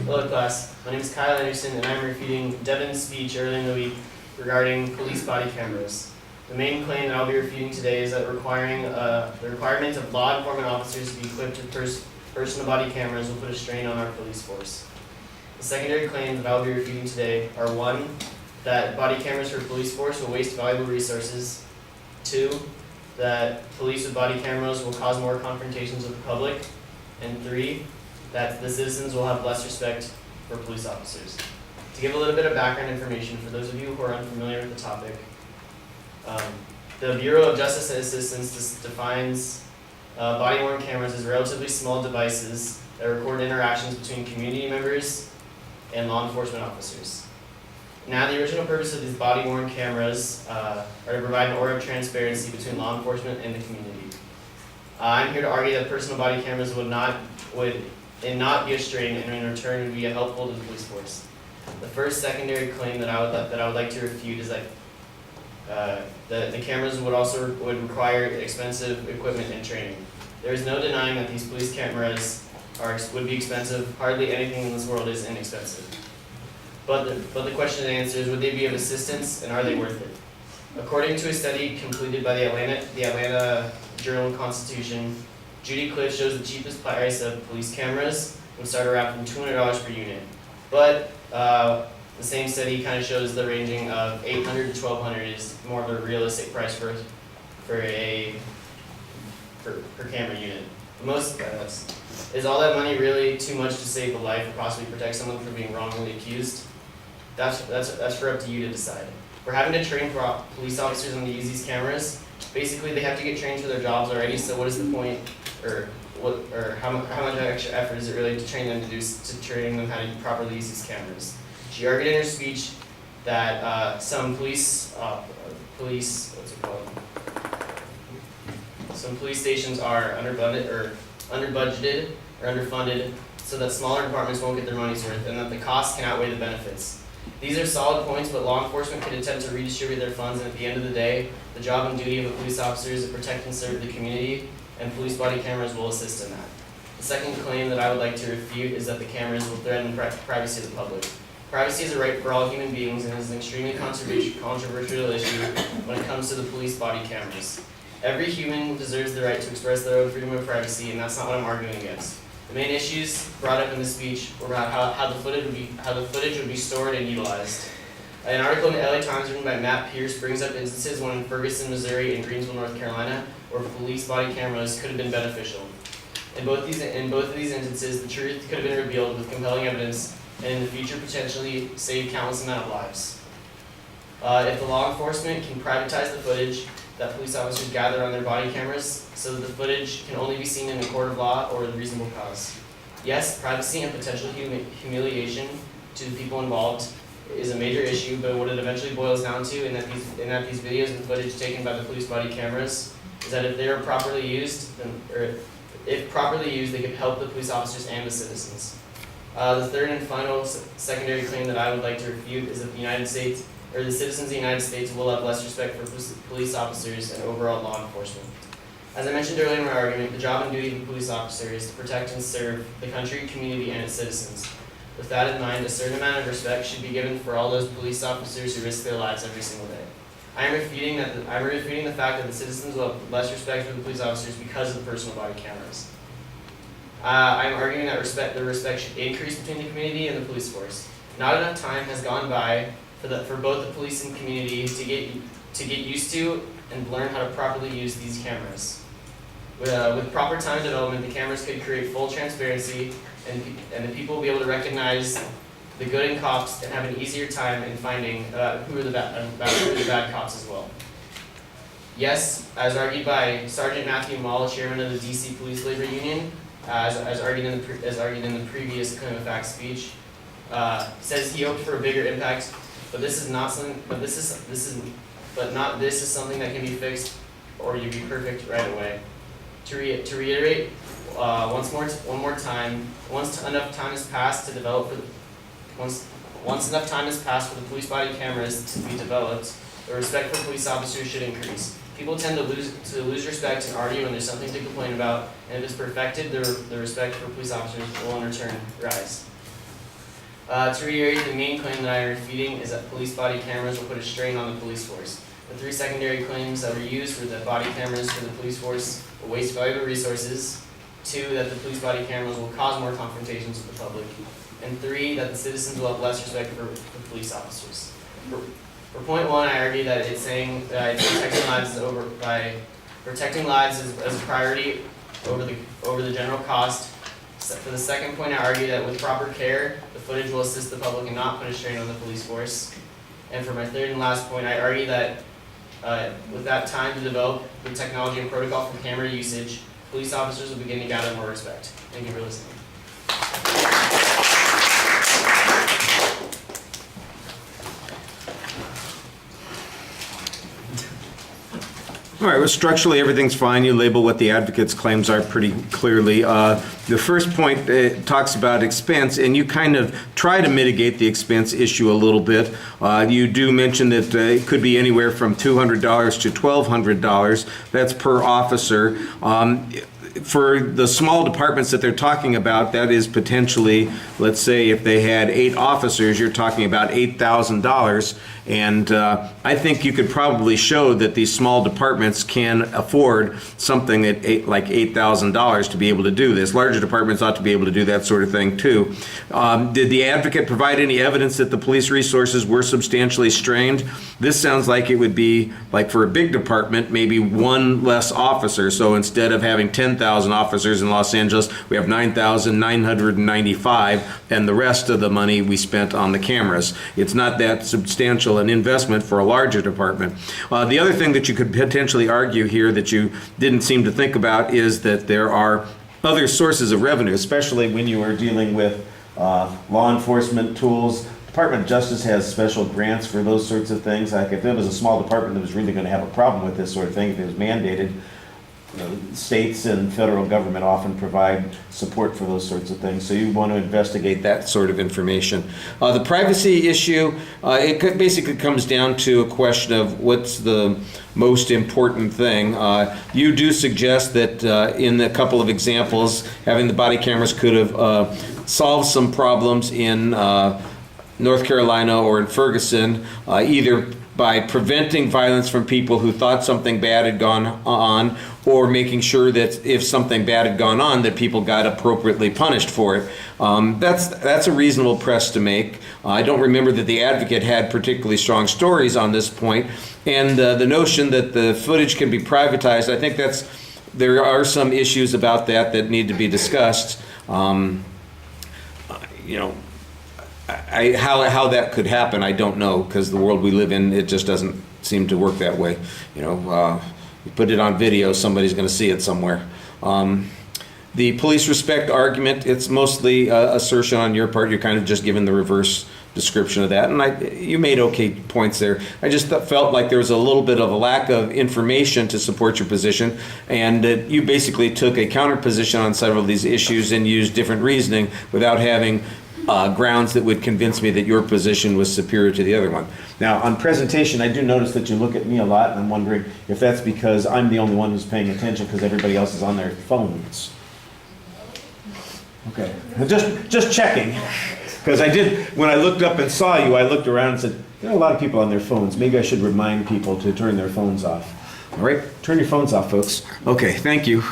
Hello class, my name is Kyle Anderson and I'm refuting Devin's speech earlier in the week regarding police body cameras. The main claim that I'll be refuting today is that the requirement of law enforcement officers to be equipped with personal body cameras will put a strain on our police force. The secondary claims that I'll be refuting today are 1, that body cameras for police force will waste valuable resources, 2, that police with body cameras will cause more confrontations with the public, and 3, that the citizens will have less respect for police officers. To give a little bit of background information for those of you who are unfamiliar with the topic, the Bureau of Justice Assistance defines body-worn cameras as relatively small devices that record interactions between community members and law enforcement officers. Now, the original purpose of these body-worn cameras are to provide an aura of transparency between law enforcement and the community. I'm here to argue that personal body cameras would not be a strain, and in return would be helpful to the police force. The first secondary claim that I would like to refute is that the cameras would require expensive equipment and training. There is no denying that these police cameras would be expensive. Hardly anything in this world is inexpensive. But the question and answer is, would they be of assistance, and are they worth it? According to a study completed by the Atlanta Journal-Constitution, Judy Cliff shows the cheapest price of police cameras would start around from $200 per unit. But the same study kind of shows the ranging of $800 to $1,200 is more of a realistic price for camera unit. Is all that money really too much to save a life or possibly protect someone from being wrongly accused? That's for up to you to decide. We're having to train police officers on to use these cameras. Basically, they have to get trained for their jobs already. So what is the point, or how much extra effort is it really to train them to train them how to properly use these cameras? She argued in her speech that some police stations are underbudgeted or underfunded, so that smaller departments won't get their money's worth, and that the costs can outweigh the benefits. These are solid points, but law enforcement could attempt to redistribute their funds, and at the end of the day, the job and duty of a police officer is to protect and serve the community, and police body cameras will assist in that. The second claim that I would like to refute is that the cameras will threaten the privacy of the public. Privacy is a right for all human beings and is an extremely controversial issue when it comes to the police body cameras. Every human deserves the right to express their own freedom of privacy, and that's not what I'm arguing against. The main issues brought up in the speech were about how the footage would be stored and utilized. An article in the LA Times written by Matt Pierce brings up instances when in Ferguson, Missouri, and Greensville, North Carolina, where police body cameras could have been beneficial. In both of these instances, the truth could have been revealed with compelling evidence, and in the future potentially save countless amount of lives. If the law enforcement can privatize the footage that police officers gather on their body cameras so that the footage can only be seen in a court of law or with reasonable cause. Yes, privacy and potential humiliation to the people involved is a major issue, but what it eventually boils down to in that these videos and footage taken by the police body cameras is that if they are properly used, if properly used, they could help the police officers and the citizens. The third and final secondary claim that I would like to refute is that the citizens of the United States will have less respect for police officers and overall law enforcement. As I mentioned earlier in my argument, the job and duty of a police officer is to protect and serve the country, community, and its citizens. With that in mind, a certain amount of respect should be given for all those police officers who risk their lives every single day. I'm refuting the fact that the citizens will have less respect for the police officers because of the personal body cameras. I'm arguing that the respect should increase between the community and the police force. Not enough time has gone by for both the police and community to get used to and learn how to properly use these cameras. With proper time development, the cameras could create full transparency, and the people will be able to recognize the good in cops and have an easier time in finding who are the bad cops as well. Yes, as argued by Sergeant Matthew Mall, chairman of the DC Police Labor Union, as argued in the previous claim of fact speech, says he hoped for a bigger impact, but this is something that can be fixed or you be perfect right away. To reiterate, one more time, once enough time has passed for the police body cameras to be developed, the respect for police officers should increase. People tend to lose respect and argue when there's something to complain about, and if it's perfected, the respect for police officers will in return rise. To reiterate, the main claim that I am refuting is that police body cameras will put a strain on the police force. The three secondary claims that were used were that body cameras for the police force will waste valuable resources, 2, that the police body cameras will cause more confrontations with the public, and 3, that the citizens will have less respect for police officers. For point 1, I argue that it's saying that it's protecting lives as a priority over the general cost. For the second point, I argue that with proper care, the footage will assist the public and not put a strain on the police force. And for my third and last point, I argue that with that time to develop the technology and protocol for camera usage, police officers will begin to gather more respect. Thank you for listening. All right, well, structurally, everything's fine. You label what the advocate's claims are pretty clearly. The first point talks about expense, and you kind of try to mitigate the expense issue a little bit. You do mention that it could be anywhere from $200 to $1,200. That's per officer. For the small departments that they're talking about, that is potentially, let's say if they had 8 officers, you're talking about $8,000. And I think you could probably show that these small departments can afford something at like $8,000 to be able to do this. Larger departments ought to be able to do that sort of thing too. Did the advocate provide any evidence that the police resources were substantially strained? This sounds like it would be like for a big department, maybe 1 less officer. So instead of having 10,000 officers in Los Angeles, we have 9,995, and the rest of the money we spent on the cameras. It's not that substantial an investment for a larger department. The other thing that you could potentially argue here that you didn't seem to think about is that there are other sources of revenue, especially when you are dealing with law enforcement tools. Department of Justice has special grants for those sorts of things. Like if it was a small department that was really going to have a problem with this sort of thing, if it was mandated, states and federal government often provide support for those sorts of things. So you want to investigate that sort of information. The privacy issue, basically comes down to a question of what's the most important thing. You do suggest that in a couple of examples, having the body cameras could have solved some problems in North Carolina or in Ferguson, either by preventing violence from people who thought something bad had gone on, or making sure that if something bad had gone on, that people got appropriately punished for it. That's a reasonable press to make. I don't remember that the advocate had particularly strong stories on this point. And the notion that the footage can be privatized, I think there are some issues about that need to be discussed. How that could happen, I don't know, because the world we live in, it just doesn't seem to work that way. You put it on video, somebody's going to see it somewhere. The police respect argument, it's mostly assertion on your part. You're kind of just giving the reverse description of that, and you made okay points there. I just felt like there was a little bit of a lack of information to support your position, and you basically took a counter position on several of these issues and used different reasoning without having grounds that would convince me that your position was superior to the other one. Now, on presentation, I do notice that you look at me a lot, and I'm wondering if that's because I'm the only one who's paying attention because everybody else is on their phones. Okay, just checking. Because I did, when I looked up and saw you, I looked around and said, there are a lot of people on their phones. Maybe I should remind people to turn their phones off. All right, turn your phones off, folks. Okay, thank you.